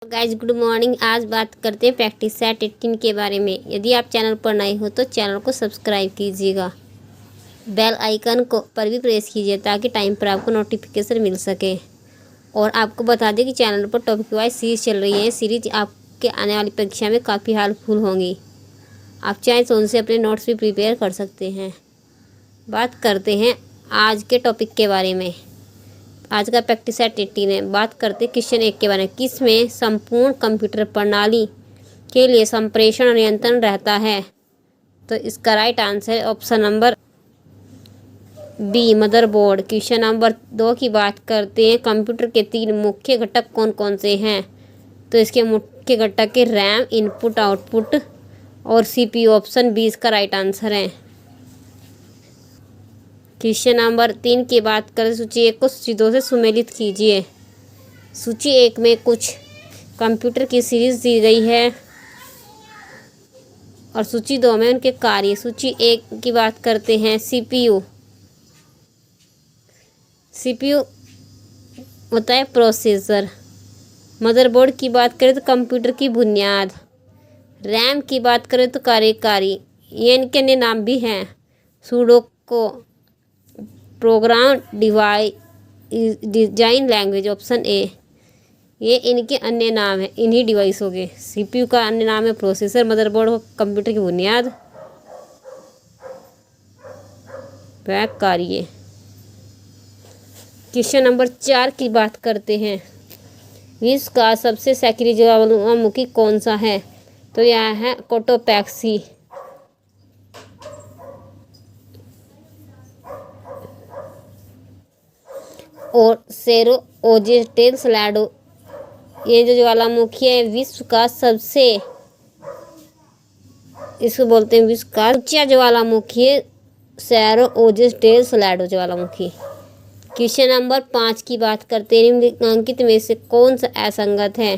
Guys good morning. आज बात करते हैं प्रैक्टिस सेट 18 के बारे में। यदि आप चैनल पर नए हो तो चैनल को सब्सक्राइब कीजिएगा, बेल आइकन को पर भी प्रेस कीजिए ताकि टाइम पर आपको नोटिफिकेशन मिल सके। और आपको बता दें कि चैनल पर टॉपिक वाइज सीरीज चल रही है। सीरीज आपके आने वाली परीक्षा में काफ़ी हेल्पफुल होंगी। आप चाहें तो उनसे अपने नोट्स भी प्रिपेयर कर सकते हैं। बात करते हैं आज के टॉपिक के बारे में। आज का प्रैक्टिस सेट 18 है। बात करते हैं क्वेश्चन 1 के बारे में। किस में संपूर्ण कंप्यूटर प्रणाली के लिए संप्रेषण नियंत्रण रहता है? तो इसका राइट आंसर है option number B, motherboard. Question number 2 की बात करते हैं। कंप्यूटर के 3 मुख्य घटक कौन कौन से हैं? तो इसके मुख्य घटक है रैम, इनपुट आउटपुट और सीपीयू। ऑप्शन बी इसका राइट आंसर है। क्वेश्चन नंबर 3 की बात करें। सूची 1 को सूची 2 से सुमेलित कीजिए। सूची 1 में कुछ कंप्यूटर की सीरीज दी गई है और सूची 2 में उनके कार्य। सूची 1 की बात करते हैं सीपीयू। सीपीयू होता है प्रोसेसर। मदरबोर्ड की बात करें तो कंप्यूटर की बुनियाद। रैम की बात करें तो कार्यकारी। ये इनके अन्य नाम भी हैं। Pseudocode program design language. Option A, ये इनके अन्य नाम है, इन्हीं डिवाइस हो गए। सीपीयू का अन्य नाम है प्रोसेसर, मदरबोर्ड हो कंप्यूटर की बुनियाद, वह कार्य। क्वेश्चन नंबर 4 की बात करते हैं। विश्व का सबसे सक्रिय ज्वालामुखी कौन सा है? तो यह है कोटोपैक्सी। और सेरो ओजेटेल स्लैडो, ये जो ज्वालामुखी है विश्व का सबसे, इसको बोलते हैं विश्व का ऊंचा ज्वालामुखी है सेरो ओजेटेल स्लैडो ज्वालामुखी। क्वेश्चन नंबर 5 की बात करते हैं। निम्नलिखित में से कौन सा असंगत है?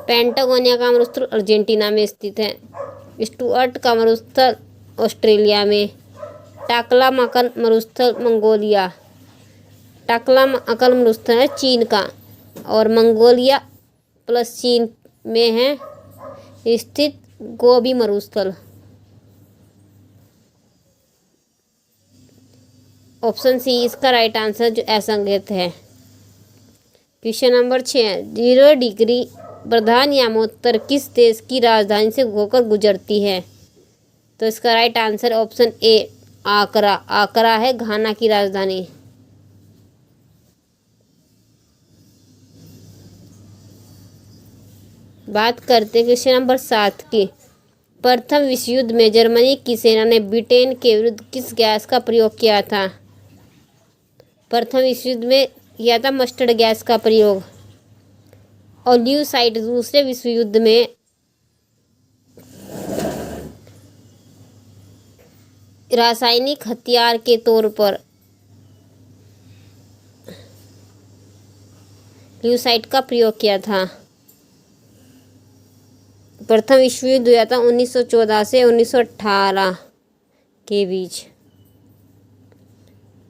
पेंटागोनिया का मरुस्थल अर्जेंटीना में स्थित है। स्टुअर्ट का मरुस्थल ऑस्ट्रेलिया में। टाकलामकल मरुस्थल मंगोलिया। टाकलामकल मरुस्थल है चीन का और मंगोलिया प्लस चीन में है स्थित गोबी मरुस्थल। ऑप्शन सी इसका राइट आंसर जो असंगत है। क्वेश्चन नंबर 6, 0 डिग्री प्रधान्यामोत्तर किस देश की राजधानी से होकर गुजरती है? तो इसका राइट आंसर ऑप्शन ए, आकरा। आकरा है घाना की राजधानी। बात करते हैं क्वेश्चन नंबर 7 की। प्रथम विश्व युद्ध में जर्मनी की सेना ने ब्रिटेन के विरुद्ध किस गैस का प्रयोग किया था? प्रथम विश्व युद्ध में किया था मस्टर्ड गैस का प्रयोग। और ल्यूसाइड दूसरे विश्व युद्ध में रासायनिक हथियार के तौर पर ल्यूसाइड का प्रयोग किया था। प्रथम विश्व युद्ध हुआ था 1914 से 1918 के बीच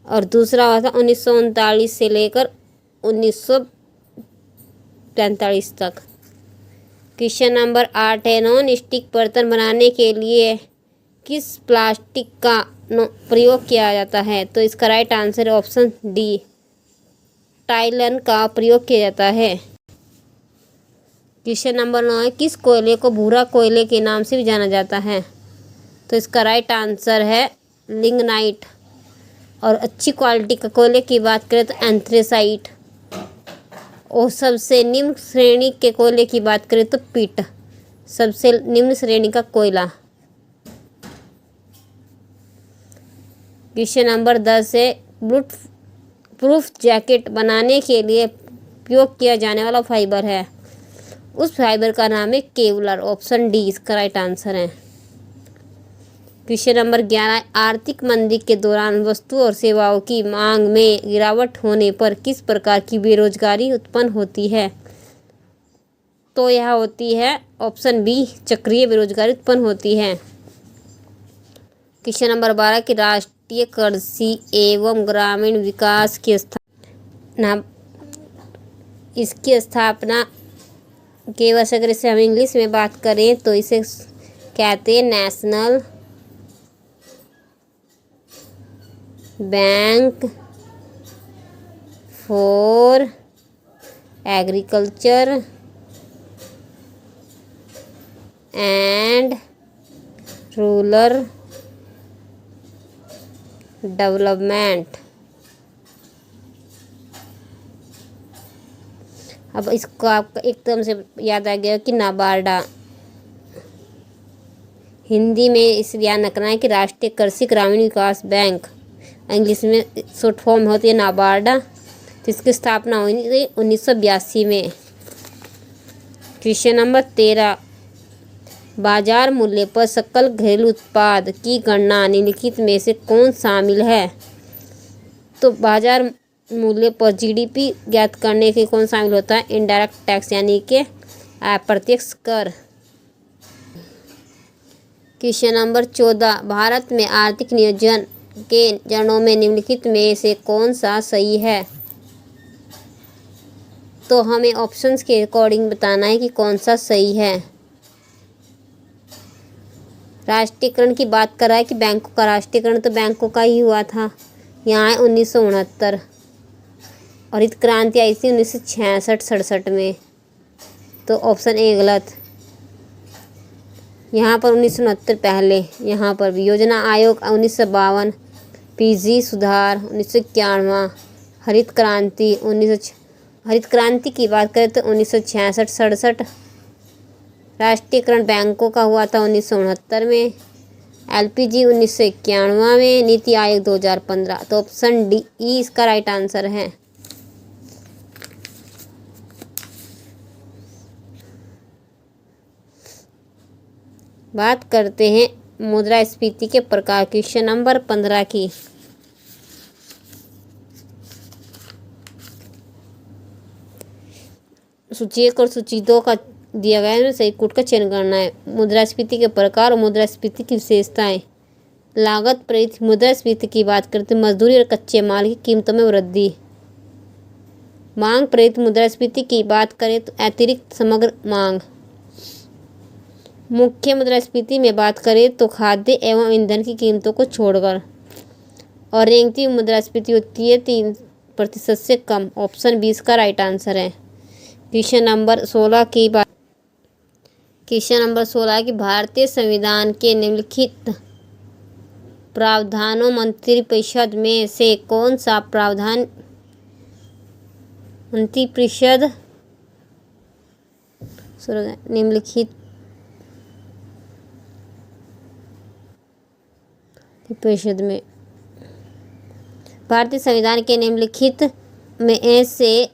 और दूसरा हुआ था 1939 से लेकर 1945 तक। क्वेश्चन नंबर 8 है। नॉन स्टिक बर्तन बनाने के लिए किस प्लास्टिक का प्रयोग किया जाता है? तो इसका राइट आंसर है ऑप्शन डी, टाइलन का प्रयोग किया जाता है। क्वेश्चन नंबर 9 है। किस कोयले को भूरा कोयले के नाम से भी जाना जाता है? तो इसका राइट आंसर है लिग्नाइट। और अच्छी क्वालिटी का कोयले की बात करें तो एंथ्रेसाइट। और सबसे निम्न श्रेणी के कोयले की बात करें तो पीट, सबसे निम्न श्रेणी का कोयला। क्वेश्चन नंबर 10 है। बुलेट प्रूफ जैकेट बनाने के लिए उपयोग किया जाने वाला फाइबर है, उस फाइबर का नाम है केवलर। ऑप्शन डी इसका राइट आंसर है। क्वेश्चन नंबर 11, आर्थिक मंदी के दौरान वस्तु और सेवाओं की मांग में गिरावट होने पर किस प्रकार की बेरोजगारी उत्पन्न होती है? तो यह होती है ऑप्शन बी, चक्रीय बेरोजगारी उत्पन्न होती है। क्वेश्चन नंबर 12 की राष्ट्रीय कृषि एवं ग्रामीण विकास की स्थापना इसकी स्थापना के वर्ष अगर इसे हम इंग्लिश में बात करें तो इसे कहते हैं national bank for agriculture and rural development. अब इसको आपका एकदम से याद आ गया कि नाबार्डा, हिंदी में इसे ध्यान रखना है कि राष्ट्रीय कृषि ग्रामीण विकास बैंक, इंग्लिश में शॉर्ट फॉर्म होती है नाबार्डा, जिसकी स्थापना हुई थी 1982 में। क्वेश्चन नंबर 13, बाजार मूल्य पर सकल घरेलू उत्पाद की गणना निम्नलिखित में से कौन शामिल है? तो बाजार मूल्य पर जीडीपी ज्ञात करने के कौन शामिल होता है? इनडायरेक्ट टैक्स यानी कि अप्रत्यक्ष कर। क्वेश्चन नंबर 14, भारत में आर्थिक नियोजन के चरणों में निम्नलिखित में से कौन सा सही है? तो हमें ऑप्शंस के अकॉर्डिंग बताना है कि कौन सा सही है। राष्ट्रीयकरण की बात कर रहा है कि बैंकों का राष्ट्रीयकरण तो बैंकों का ही हुआ था, यहाँ है 1969, और हरित क्रांति आई थी 1966-67 में, तो ऑप्शन ए गलत। यहाँ पर 1969 पहले, यहाँ पर भी योजना आयोग 1952, पीजी सुधार 1991, हरित क्रांति की बात करें तो 1966-67, राष्ट्रीयकरण बैंकों का हुआ था 1969 में, एलपीजी 1991 में, नीति आयोग 2015। तो ऑप्शन डी ई इसका राइट आंसर है। बात करते हैं मुद्रास्फीति के प्रकार, क्वेश्चन नंबर 15 की। सूची 1 और सूची 2 का दिया गया है, सही कूट का चयन करना है। मुद्रास्फीति के प्रकार और मुद्रास्फीति की विशेषताएं। लागत प्रेरित मुद्रास्फीति की बात करते हैं मजदूरी और कच्चे माल की कीमतों में वृद्धि। मांग प्रेरित मुद्रास्फीति की बात करें तो अतिरिक्त समग्र मांग। मुख्य मुद्रास्फीति में बात करें तो खाद्य एवं ईंधन की कीमतों को छोड़कर। और रेंगती मुद्रास्फीति होती है 3% से कम। ऑप्शन 20 का राइट आंसर है। क्वेश्चन नंबर 16 की बात, क्वेश्चन नंबर 16 की भारतीय संविधान के निम्नलिखित प्रावधानों मंत्रिपरिषद में से कौन सा प्रावधान मंत्रिपरिषद निम्नलिखित परिषद में भारतीय संविधान के निम्नलिखित में से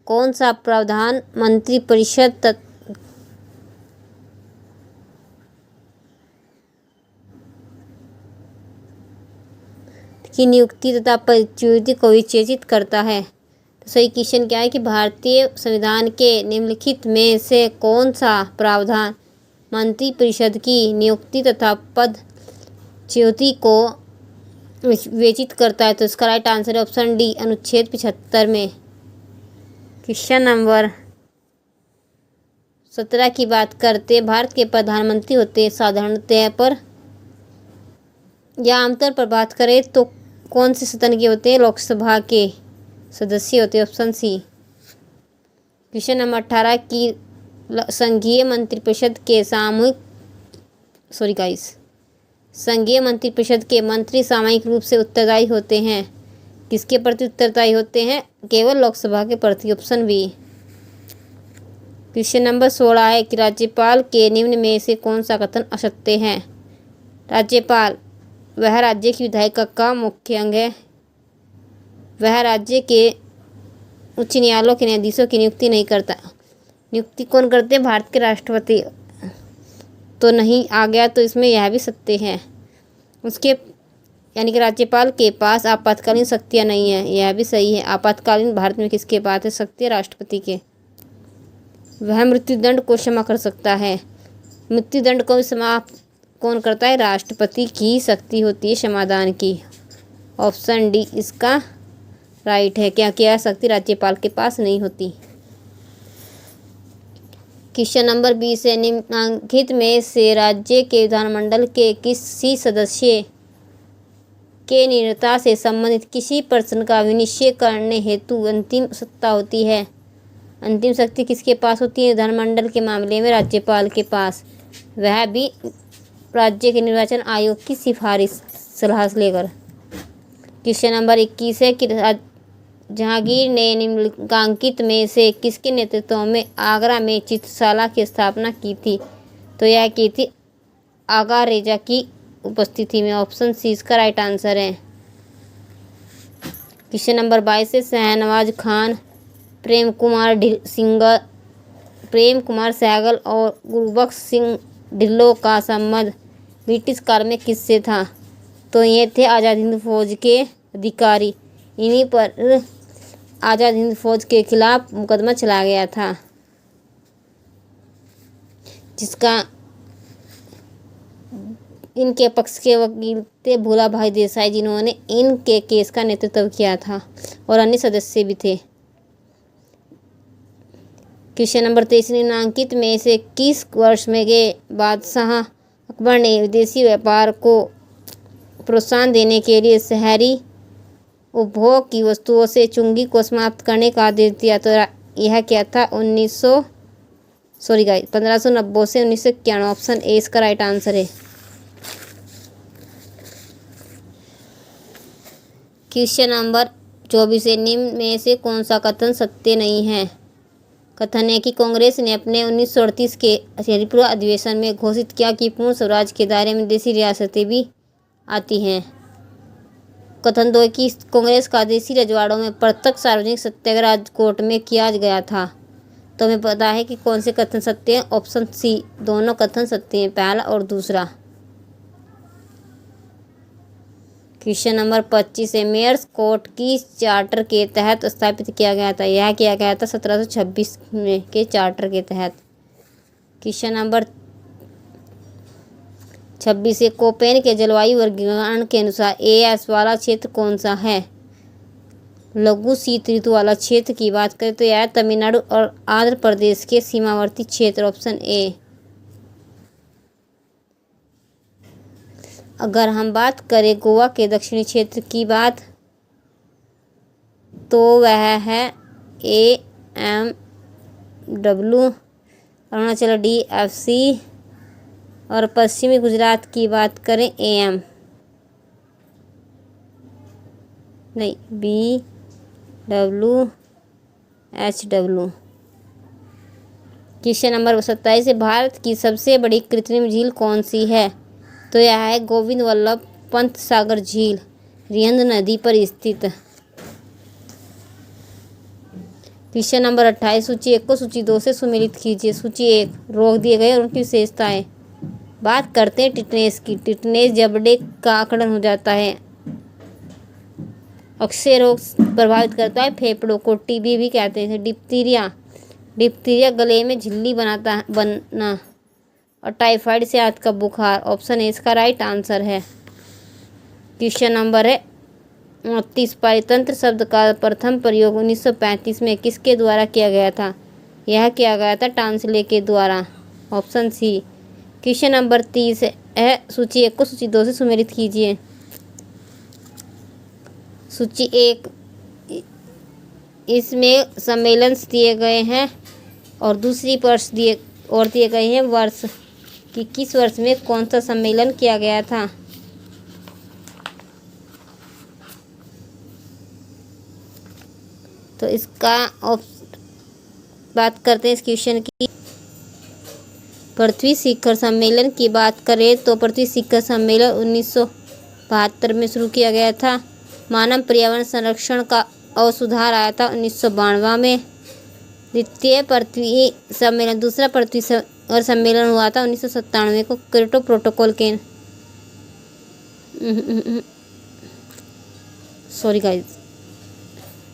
कौन सा प्रावधान मंत्रिपरिषद की नियुक्ति तथा पदच्युति को विशेषित करता है? तो सही क्वेश्चन क्या है कि भारतीय संविधान के निम्नलिखित में से कौन सा प्रावधान मंत्रिपरिषद की नियुक्ति तथा पदच्युति को विवेचित करता है? तो इसका राइट आंसर है ऑप्शन डी, अनुच्छेद 75 में। क्वेश्चन नंबर 17 की बात करते हैं। भारत के प्रधानमंत्री होते हैं साधारणतः पर या आमतौर पर बात करें तो कौन से सदन के होते हैं? लोकसभा के सदस्य होते हैं। Option C. क्वेश्चन नंबर 18 की संघीय मंत्रिपरिषद के संघीय मंत्रिपरिषद के मंत्री सामूहिक रूप से उत्तरदायी होते हैं। किसके प्रति उत्तरदायी होते हैं? केवल लोकसभा के प्रति। Option B. क्वेश्चन नंबर 16 है कि राज्यपाल के निम्न में से कौन सा कथन असत्य है? राज्यपाल वह राज्य की विधायिका का मुख्य अंग है। वह राज्य के उच्च न्यायालयों के न्यायाधीशों की नियुक्ति नहीं करता। नियुक्ति कौन करते हैं? भारत के राष्ट्रपति। तो नहीं आ गया, तो इसमें यह भी सत्य है। उसके यानी कि राज्यपाल के पास आपातकालीन शक्तियाँ नहीं है, यह भी सही है। आपातकालीन भारत में किसके पास है? शक्ति राष्ट्रपति के। वह मृत्युदंड को क्षमा कर सकता है। मृत्युदंड को समाप्त कौन करता है? राष्ट्रपति की शक्ति होती है क्षमादान की। ऑप्शन डी इसका राइट है। क्या शक्ति राज्यपाल के पास नहीं होती। क्वेश्चन नंबर 20 है, निम्नलिखित में से राज्य के विधानमंडल के किसी सदस्य के निरंतरता से संबंधित किसी प्रश्न का विनिश्चय करने हेतु अंतिम सत्ता होती है। अंतिम शक्ति किसके पास होती है? विधानमंडल के मामले में राज्यपाल के पास, वह भी राज्य के निर्वाचन आयोग की सिफारिश सलाह से लेकर। क्वेश्चन नंबर 21 है कि जहांगीर ने निम्नलिखित में से किसके नेतृत्व में आगरा में चित्रशाला की स्थापना की थी? तो यह की थी आगा रेजा की उपस्थिति में। ऑप्शन सी इसका राइट आंसर है। क्वेश्चन नंबर 22 है, शहनवाज खान, प्रेम कुमार सहगल और गुरबख्श सिंह ढिल्लों का संबंध ब्रिटिश काल में किससे था? तो ये थे आज़ाद हिंद फौज के अधिकारी। इन्हीं पर आज़ाद हिंद फौज के खिलाफ मुकदमा चला गया था, जिसका इनके पक्ष के वकील थे भोला भाई देसाई, जिन्होंने इनके केस का नेतृत्व किया था, और अन्य सदस्य भी थे। क्वेश्चन नंबर 23, निम्नलिखित में से किस वर्ष में के बादशाह अकबर ने विदेशी व्यापार को प्रोत्साहन देने के लिए शहरी उपभोग की वस्तुओं से चुंगी को समाप्त करने का आदेश दिया? तो यह क्या था? 1590 से 1991। ऑप्शन ए इसका राइट आंसर है। क्वेश्चन नंबर 24 है, निम्न में से कौन सा कथन सत्य नहीं है? कथन है कि कांग्रेस ने अपने 1938 के हरिपुरा अधिवेशन में घोषित किया कि पूर्ण स्वराज के दायरे में देशी रियासतें भी आती हैं। कथन 2 कि कांग्रेस का देशी रजवाड़ों में प्रत्यक्ष सार्वजनिक सत्याग्रह राजकोट में किया गया था। तो हमें पता है कि कौन से कथन सत्य हैं। ऑप्शन सी दोनों कथन सत्य हैं, पहला और दूसरा। क्वेश्चन नंबर 25 है, मेयर्स कोर्ट की चार्टर के तहत स्थापित किया गया था? यह किया गया था 1726 में के चार्टर के तहत। क्वेश्चन नंबर 26 है, कोपेन के जलवायु वर्गीकरण के अनुसार AS वाला क्षेत्र कौन सा है? लघु शीत ऋतु वाला क्षेत्र की बात करें तो यह तमिलनाडु और आंध्र प्रदेश के सीमावर्ती क्षेत्र। Option A. अगर हम बात करें गोवा के दक्षिणी क्षेत्र की बात, तो वह है AMW, अरुणाचल DFC, और पश्चिमी गुजरात की बात करें BWHW। क्वेश्चन नंबर 27 है, भारत की सबसे बड़ी कृत्रिम झील कौन सी है? तो यह है गोविंद वल्लभ पंत सागर झील, रिहंद नदी पर स्थित। क्वेश्चन नंबर 28, सूची 1 को सूची 2 से सुमेलित कीजिए। सूची 1, रोग दिए गए और उनकी विशेषताएं। बात करते हैं टिटनेस की। टिटनेस जबड़े का आकड़न हो जाता है। अक्षय रोग प्रभावित करता है फेफड़ों को, TB भी कहते हैं। डिप्थीरिया गले में झिल्ली बनना, और टाइफाइड से आंत का बुखार। ऑप्शन ए इसका राइट आंसर है। क्वेश्चन नंबर है 29, पारितंत्र शब्द का प्रथम प्रयोग 1935 में किसके द्वारा किया गया था? यह किया गया था टांसले के द्वारा। Option C. क्वेश्चन नंबर 30 है, सूची 1 को सूची 2 से सुमेलित कीजिए। सूची 1, इसमें सम्मेलन दिए गए हैं, और दूसरी वर्ष दिए गए हैं वर्ष कि किस वर्ष में कौन सा सम्मेलन किया गया था। तो इसका बात करते हैं इस क्वेश्चन की। पृथ्वी शिखर सम्मेलन की बात करें तो पृथ्वी शिखर सम्मेलन 1972 में शुरू किया गया था। मानव पर्यावरण संरक्षण का और सुधार आया था 1992 में। द्वितीय पृथ्वी सम्मेलन, दूसरा पृथ्वी और सम्मेलन हुआ था 1997 को क्योटो प्रोटोकॉल के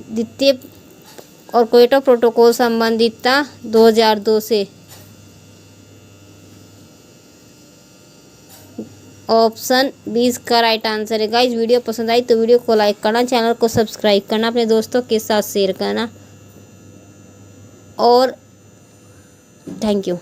द्वितीय और क्योटो प्रोटोकॉल संबंधित था 2002 से। ऑप्शन 20 का राइट आंसर है। गाइस, वीडियो पसंद आई तो वीडियो को लाइक करना, चैनल को सब्सक्राइब करना, अपने दोस्तों के साथ शेयर करना, और थैंक यू।